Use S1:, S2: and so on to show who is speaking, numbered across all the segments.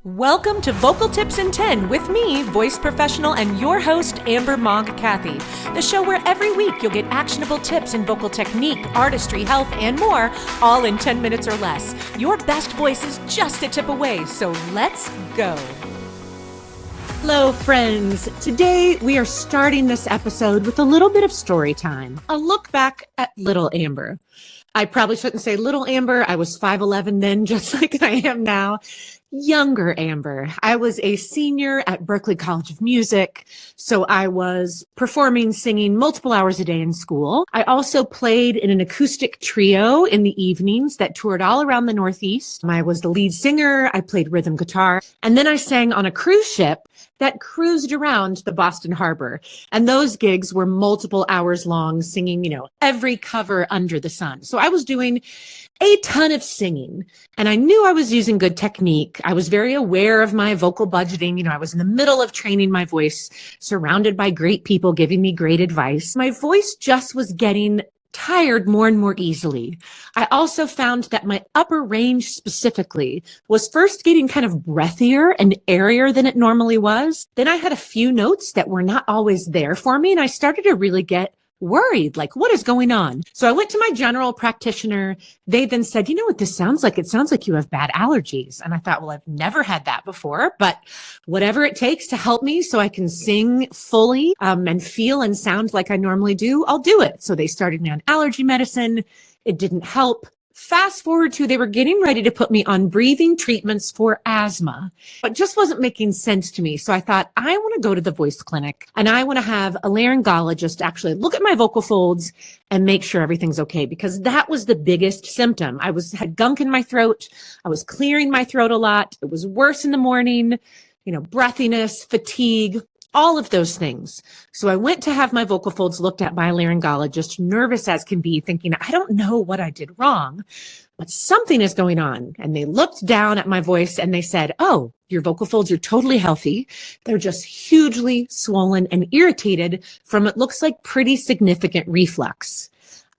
S1: Welcome to Vocal Tips in 10 with me, voice professional and your host, Amber Mogg Cathy. The show where every week you'll get actionable tips in vocal technique, artistry, health, and more, all in 10 minutes or less. Your best voice is just a tip away, so let's go. Hello, friends. Today we are starting this episode with a little bit of story time. A look back at little Amber. I probably shouldn't say little Amber. I was 5'11" then, just like I am now. Younger Amber. I was a senior at Berklee College of Music, so I was performing, singing multiple hours a day in school. I also played in an acoustic trio in the evenings that toured all around the Northeast. I was the lead singer. I played rhythm guitar, and then I sang on a cruise ship that cruised around the Boston Harbor. And those gigs were multiple hours long, singing, every cover under the sun. So I was doing a ton of singing, and I knew I was using good technique. I was very aware of my vocal budgeting. I was in the middle of training my voice, surrounded by great people giving me great advice. My voice just was getting tired more and more easily. I also found that my upper range specifically was first getting kind of breathier and airier than it normally was. Then I had a few notes that were not always there for me, and I started to really get worried, like, what is going on? So I went to my general practitioner. They then said, you know what this sounds like? It sounds like you have bad allergies. And I thought, well, I've never had that before, but whatever it takes to help me so I can sing fully and feel and sound like I normally do, I'll do it. So they started me on allergy medicine. It didn't help. Fast forward to, they were getting ready to put me on breathing treatments for asthma, but just wasn't making sense to me. So I thought, I want to go to the voice clinic and I want to have a laryngologist actually look at my vocal folds and make sure everything's okay, because that was the biggest symptom. Had gunk in my throat. I was clearing my throat a lot. It was worse in the morning, breathiness, fatigue, all of those things. So I went to have my vocal folds looked at by a laryngologist, nervous as can be, thinking, I don't know what I did wrong, but something is going on. And they looked down at my voice and they said, oh, your vocal folds are totally healthy. They're just hugely swollen and irritated from, it looks like, pretty significant reflux.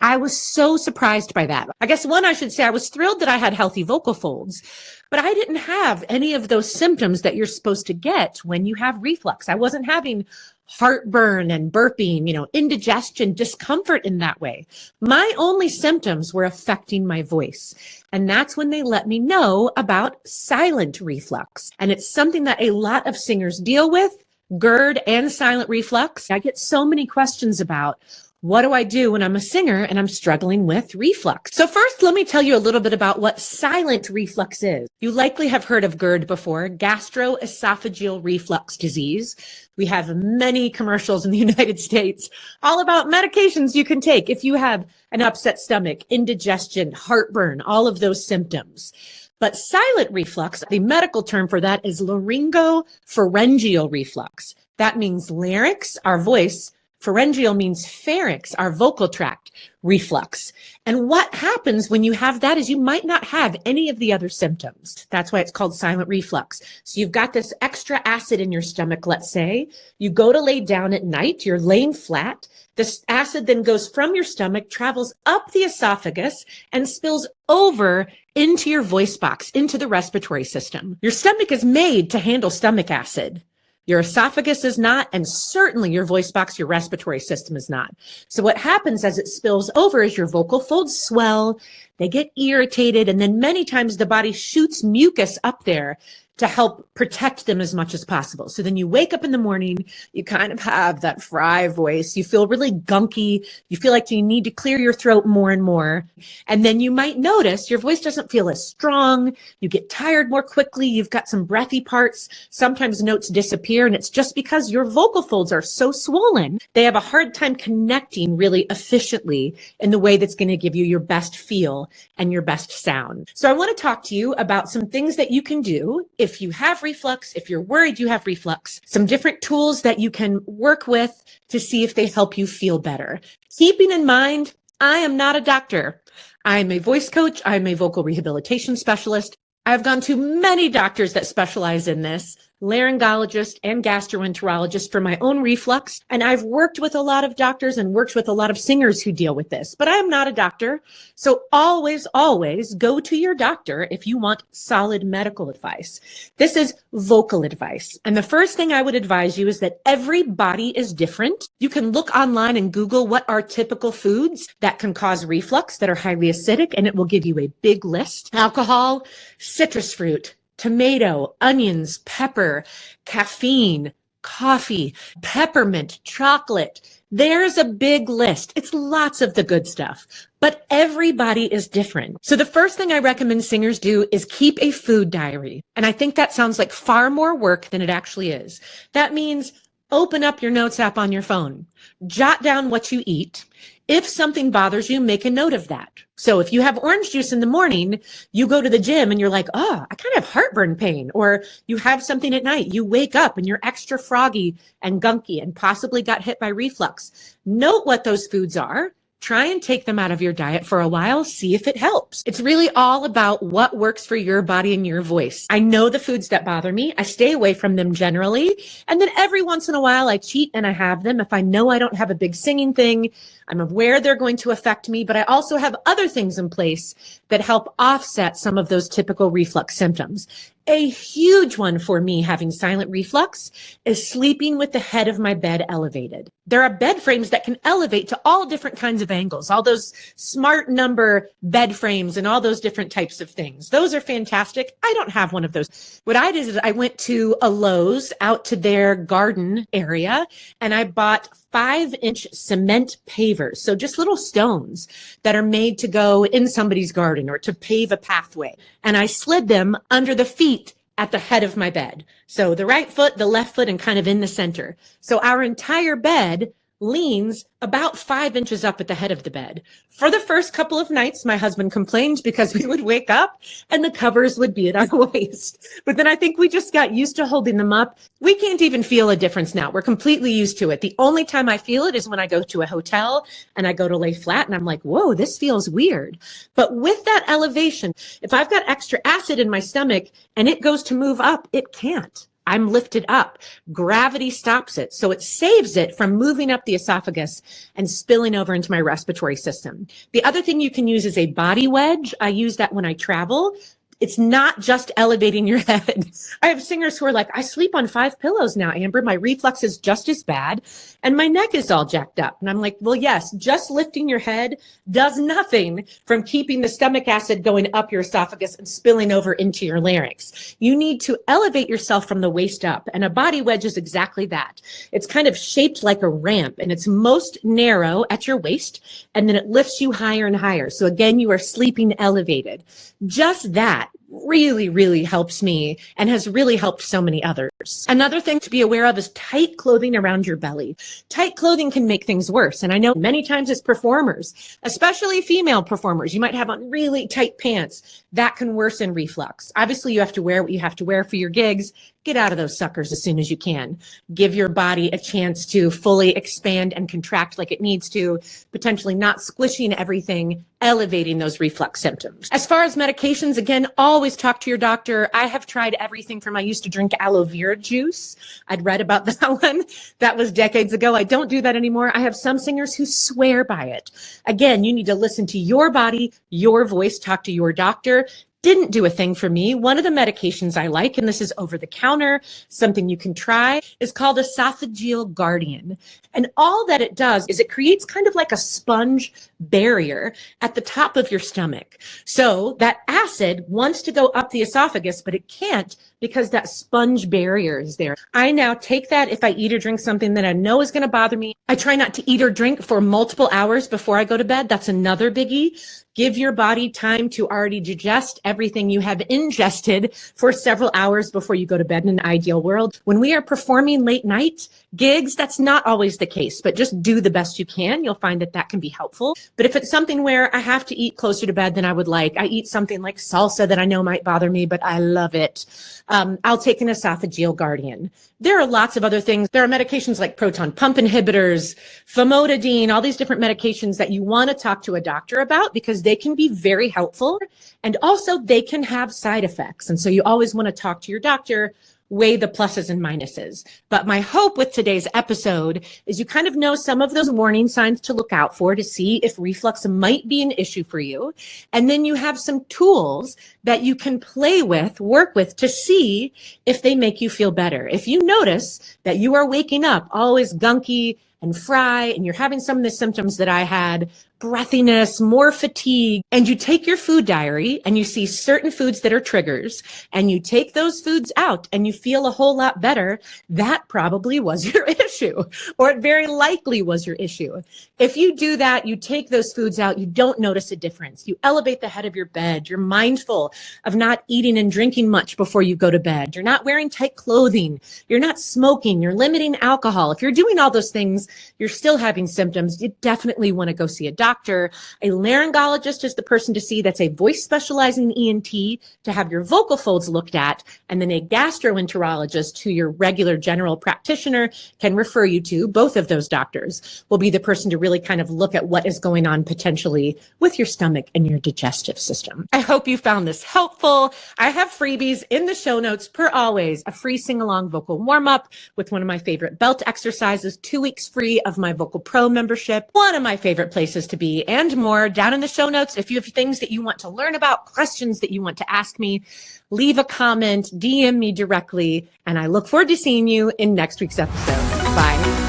S1: I was so surprised by that. I guess I should say I was thrilled that I had healthy vocal folds, but I didn't have any of those symptoms that you're supposed to get when you have reflux. I wasn't having heartburn and burping, indigestion, discomfort in that way. My only symptoms were affecting my voice. And that's when they let me know about silent reflux. And it's something that a lot of singers deal with, GERD and silent reflux. I get so many questions about, what do I do when I'm a singer and I'm struggling with reflux? So first, let me tell you a little bit about what silent reflux is. You likely have heard of GERD before, gastroesophageal reflux disease. We have many commercials in the United States all about medications you can take if you have an upset stomach, indigestion, heartburn, all of those symptoms. But silent reflux, the medical term for that is laryngopharyngeal reflux. That means larynx, our voice. Pharyngeal means pharynx, our vocal tract, reflux. And what happens when you have that is you might not have any of the other symptoms. That's why it's called silent reflux. So you've got this extra acid in your stomach, let's say. You go to lay down at night, you're laying flat. This acid then goes from your stomach, travels up the esophagus, and spills over into your voice box, into the respiratory system. Your stomach is made to handle stomach acid. Your esophagus is not, and certainly your voice box, your respiratory system is not. So what happens as it spills over is your vocal folds swell, they get irritated, and then many times the body shoots mucus up there to help protect them as much as possible. So then you wake up in the morning, you kind of have that fry voice. You feel really gunky. You feel like you need to clear your throat more and more. And then you might notice your voice doesn't feel as strong. You get tired more quickly. You've got some breathy parts. Sometimes notes disappear, and it's just because your vocal folds are so swollen. They have a hard time connecting really efficiently in the way that's going to give you your best feel and your best sound. So I want to talk to you about some things that you can do if you have reflux, if you're worried you have reflux, some different tools that you can work with to see if they help you feel better. Keeping in mind, I am not a doctor. I'm a voice coach. I'm a vocal rehabilitation specialist. I've gone to many doctors that specialize in this. laryngologist and gastroenterologist for my own reflux. And I've worked with a lot of doctors and worked with a lot of singers who deal with this, but I am not a doctor. So always, always go to your doctor if you want solid medical advice. This is vocal advice. And the first thing I would advise you is that every body is different. You can look online and Google what are typical foods that can cause reflux that are highly acidic, and it will give you a big list. Alcohol, citrus fruit, tomato, onions, pepper, caffeine, coffee, peppermint, chocolate. There's a big list. It's lots of the good stuff, but everybody is different. So the first thing I recommend singers do is keep a food diary. And I think that sounds like far more work than it actually is. That means open up your notes app on your phone, jot down what you eat. If something bothers you, make a note of that. So if you have orange juice in the morning, you go to the gym and you're like, oh, I kind of have heartburn pain. Or you have something at night, you wake up and you're extra froggy and gunky and possibly got hit by reflux. Note what those foods are. Try and take them out of your diet for a while. See if it helps. It's really all about what works for your body and your voice. I know the foods that bother me. I stay away from them generally. And then every once in a while, I cheat and I have them. If I know I don't have a big singing thing, I'm aware they're going to affect me, but I also have other things in place that help offset some of those typical reflux symptoms. A huge one for me having silent reflux is sleeping with the head of my bed elevated. There are bed frames that can elevate to all different kinds of angles, all those smart number bed frames and all those different types of things. Those are fantastic. I don't have one of those. What I did is I went to a Lowe's out to their garden area and I bought 5-inch cement pavers. So just little stones that are made to go in somebody's garden or to pave a pathway. And I slid them under the feet at the head of my bed. So the right foot, the left foot, and kind of in the center. So our entire bed leans about 5 inches up at the head of the bed. For the first couple of nights, my husband complained because we would wake up and the covers would be at our waist. But then I think we just got used to holding them up. We can't even feel a difference now. We're completely used to it. The only time I feel it is when I go to a hotel and I go to lay flat and I'm like, whoa, this feels weird. But with that elevation, if I've got extra acid in my stomach and it goes to move up, it can't. I'm lifted up. Gravity stops it. So it saves it from moving up the esophagus and spilling over into my respiratory system. The other thing you can use is a body wedge. I use that when I travel. It's not just elevating your head. I have singers who are like, I sleep on 5 pillows now, Amber. My reflux is just as bad and my neck is all jacked up. And I'm like, well, yes, just lifting your head does nothing from keeping the stomach acid going up your esophagus and spilling over into your larynx. You need to elevate yourself from the waist up. And a body wedge is exactly that. It's kind of shaped like a ramp and it's most narrow at your waist. And then it lifts you higher and higher. So again, you are sleeping elevated. Just that really, really helps me and has really helped so many others. Another thing to be aware of is tight clothing around your belly. Tight clothing can make things worse. And I know many times as performers, especially female performers, you might have on really tight pants. That can worsen reflux. Obviously, you have to wear what you have to wear for your gigs. Get out of those suckers as soon as you can. Give your body a chance to fully expand and contract like it needs to, potentially not squishing everything, elevating those reflux symptoms. As far as medications, again, always talk to your doctor. I have tried everything from I used to drink aloe vera juice. I'd read about that one. That was decades ago. I don't do that anymore. I have some singers who swear by it. Again, you need to listen to your body, your voice, talk to your doctor. Didn't do a thing for me. One of the medications I like, and this is over the counter, something you can try, is called esophageal guardian. And all that it does is it creates kind of like a sponge barrier at the top of your stomach. So that acid wants to go up the esophagus, but it can't because that sponge barrier is there. I now take that if I eat or drink something that I know is going to bother me. I try not to eat or drink for multiple hours before I go to bed. That's another biggie. Give your body time to already digest everything you have ingested for several hours before you go to bed in an ideal world. When we are performing late night gigs, that's not always the case, but just do the best you can. You'll find that that can be helpful. But if it's something where I have to eat closer to bed than I would like, I eat something like salsa that I know might bother me, but I love it. I'll take an esophageal guardian. There are lots of other things. There are medications like proton pump inhibitors, famotidine, all these different medications that you want to talk to a doctor about because they can be very helpful and also they can have side effects. And so you always want to talk to your doctor weigh the pluses and minuses. But my hope with today's episode is you kind of know some of those warning signs to look out for to see if reflux might be an issue for you. And then you have some tools that you can play with, work with to see if they make you feel better. If you notice that you are waking up always gunky and fried and you're having some of the symptoms that I had, breathiness, more fatigue, and you take your food diary and you see certain foods that are triggers and you take those foods out and you feel a whole lot better, that probably was your issue, or it very likely was your issue. If you do that, you take those foods out, you don't notice a difference. You elevate the head of your bed. You're mindful of not eating and drinking much before you go to bed. You're not wearing tight clothing. You're not smoking. You're limiting alcohol. If you're doing all those things, you're still having symptoms, you definitely want to go see a doctor. A laryngologist is the person to see. That's a voice specializing ENT to have your vocal folds looked at. And then a gastroenterologist, who your regular general practitioner can refer you to. Both of those doctors will be the person to really kind of look at what is going on potentially with your stomach and your digestive system. I hope you found this helpful. I have freebies in the show notes per always, a free sing-along vocal warm-up with one of my favorite belt exercises, 2 weeks free of my Vocal Pro membership, one of my favorite places to be, and more down in the show notes. If you have things that you want to learn about, questions that you want to ask me, leave a comment, DM me directly, and I look forward to seeing you in next week's episode. Bye.